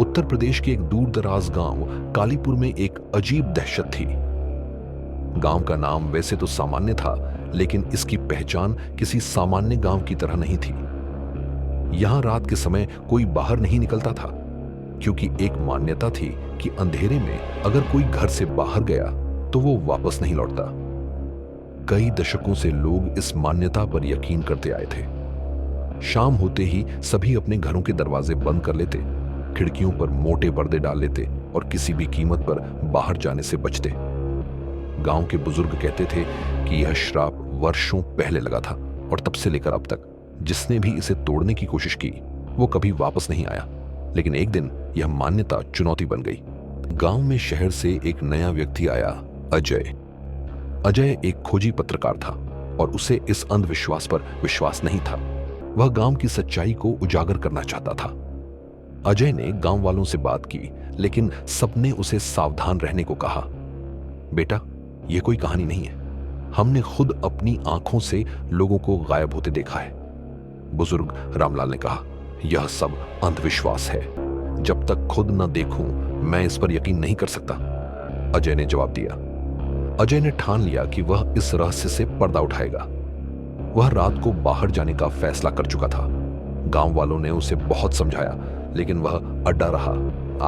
उत्तर प्रदेश के एक दूर दराज गांव कालीपुर में एक अजीब दहशत थी। गांव का नाम वैसे तो सामान्य था, लेकिन इसकी पहचान किसी सामान्य गांव की तरह नहीं थी। यहां रात के समय कोई बाहर नहीं निकलता था, क्योंकि एक मान्यता थी कि अंधेरे में अगर कोई घर से बाहर गया तो वो वापस नहीं लौटता। कई दशकों से लोग इस मान्यता पर यकीन करते आए थे। शाम होते ही सभी अपने घरों के दरवाजे बंद कर लेते, खिड़कियों पर मोटे पर्दे डाल लेते और किसी भी कीमत पर बाहर जाने से बचते। गांव के बुजुर्ग कहते थे कि यह श्राप वर्षों पहले लगा था और तब से लेकर अब तक जिसने भी इसे तोड़ने की कोशिश की वो कभी वापस नहीं आया। लेकिन एक दिन यह मान्यता चुनौती बन गई। गांव में शहर से एक नया व्यक्ति आया, अजय। अजय एक खोजी पत्रकार था और उसे इस अंधविश्वास पर विश्वास नहीं था। वह गांव की सच्चाई को उजागर करना चाहता था। अजय ने गांव वालों से बात की, लेकिन सबने उसे सावधान रहने को कहा। बेटा, यह कोई कहानी नहीं है। हमने खुद अपनी आंखों से लोगों को गायब होते देखा है। बुजुर्ग रामलाल ने कहा, यह सब अंधविश्वास है। जब तक खुद न देखूं, मैं इस पर यकीन नहीं कर सकता। अजय ने जवाब दिया। अजय ने ठान लिया कि वह इस रहस्य से पर्दा उठाएगा। वह रात को बाहर जाने का फैसला कर चुका था। गांव वालों ने उसे बहुत समझाया, लेकिन वह अड्डा रहा।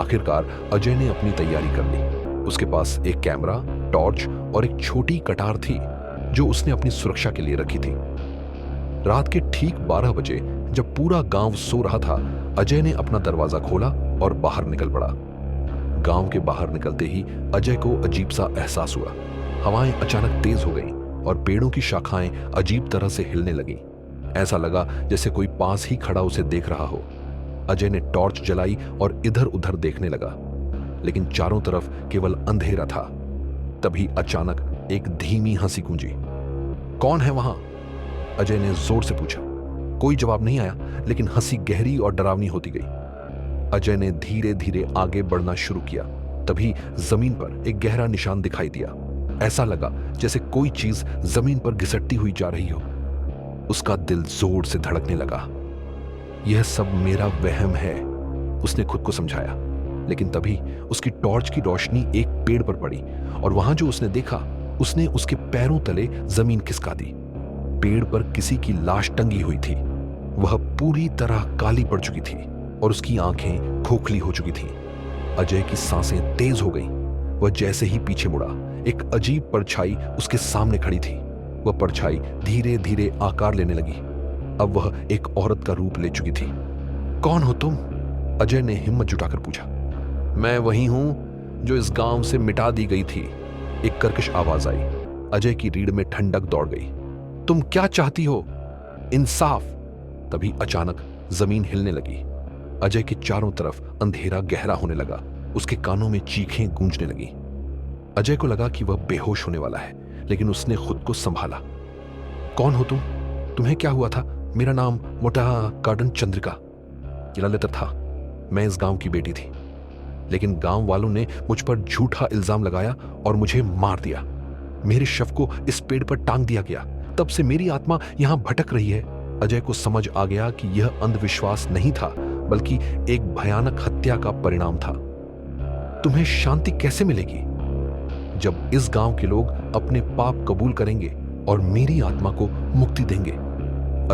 आखिरकार अजय ने अपनी तैयारी कर ली। उसके पास एक कैमरा, टॉर्च और एक छोटी कटार थी जो उसने अपनी सुरक्षा के लिए रखी थी। रात के ठीक 12 बजे जब पूरा गांव सो रहा था, अजय ने अपना दरवाजा खोला और बाहर निकल पड़ा। गांव के बाहर निकलते ही अजय को अजीब सा एहसास हुआ। हवाएं अचानक तेज हो गईं और पेड़ों की शाखाएं अजीब तरह से हिलने लगीं। ऐसा लगा जैसे कोई पास ही खड़ा उसे देख रहा हो। अजय ने टॉर्च जलाई और इधर उधर देखने लगा, लेकिन चारों तरफ केवल अंधेरा था। तभी अचानक एक धीमी हंसी गूंजी। कौन है वहां? अजय ने जोर से पूछा। कोई जवाब नहीं आया, लेकिन हंसी गहरी और डरावनी होती गई। अजय ने धीरे धीरे आगे बढ़ना शुरू किया। तभी जमीन पर एक गहरा निशान दिखाई दिया। ऐसा लगा जैसे कोई चीज जमीन पर घिसटती हुई जा रही हो। उसका दिल जोर से धड़कने लगा। यह सब मेरा वहम है, उसने खुद को समझाया। लेकिन तभी उसकी टॉर्च की रोशनी एक पेड़ पर पड़ी और वहां जो उसने देखा, उसने उसके पैरों तले जमीन खिसका दी। पेड़ पर किसी की लाश टंगी हुई थी। वह पूरी तरह काली पड़ चुकी थी और उसकी आंखें खोखली हो चुकी थीं। अजय की सांसें तेज हो गईं। वह जैसे ही पीछे मुड़ा, एक अजीब परछाई उसके सामने खड़ी थी। वह परछाई धीरे धीरे आकार लेने लगी। अब वह एक औरत का रूप ले चुकी थी। कौन हो तुम? अजय ने हिम्मत जुटाकर पूछा। मैं वही हूं जो इस गांव से मिटा दी गई थी, एक कर्कश आवाज आई। अजय की रीढ़ में ठंडक दौड़ गई। तुम क्या चाहती हो? इंसाफ। तभी अचानक जमीन हिलने लगी। अजय के चारों तरफ अंधेरा गहरा होने लगा। उसके कानों में चीखें गूंजने लगी। अजय को लगा कि वह बेहोश होने वाला है, लेकिन उसने खुद को संभाला। कौन हो तुम? तुम्हें क्या हुआ था? मेरा नाम मोटा कार्डन चंद्रिका ललित था। मैं इस गांव की बेटी थी, लेकिन गांव वालों ने मुझ पर झूठा इल्जाम लगाया और मुझे मार दिया। मेरे शव को इस पेड़ पर टांग दिया गया। तब से मेरी आत्मा यहां भटक रही है। अजय को समझ आ गया कि यह अंधविश्वास नहीं था, बल्कि एक भयानक हत्या का परिणाम था। तुम्हें शांति कैसे मिलेगी? जब इस गांव के लोग अपने पाप कबूल करेंगे और मेरी आत्मा को मुक्ति देंगे।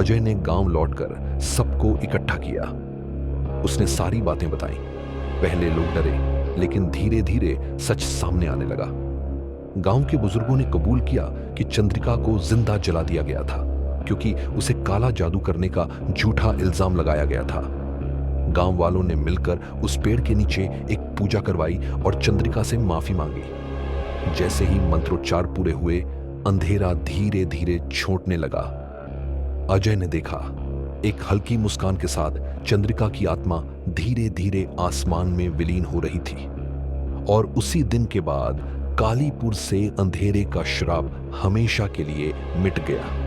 अजय ने गांव लौटकर सबको इकट्ठा किया। उसने सारी बातें बताई। पहले लोग डरे, लेकिन धीरे धीरे सच सामने आने लगा। गांव के बुजुर्गों ने कबूल किया कि चंद्रिका को जिंदा जला दिया गया था, क्योंकि उसे काला जादू करने का झूठा इल्जाम लगाया गया था। गांव वालों ने मिलकर उस पेड़ के नीचे एक पूजा करवाई और चंद्रिका से माफी मांगी। जैसे ही मंत्रोच्चार पूरे हुए, अंधेरा धीरे धीरे छोटने लगा। अजय ने देखा, एक हल्की मुस्कान के साथ चंद्रिका की आत्मा धीरे धीरे आसमान में विलीन हो रही थी। और उसी दिन के बाद कालीपुर से अंधेरे का श्राप हमेशा के लिए मिट गया।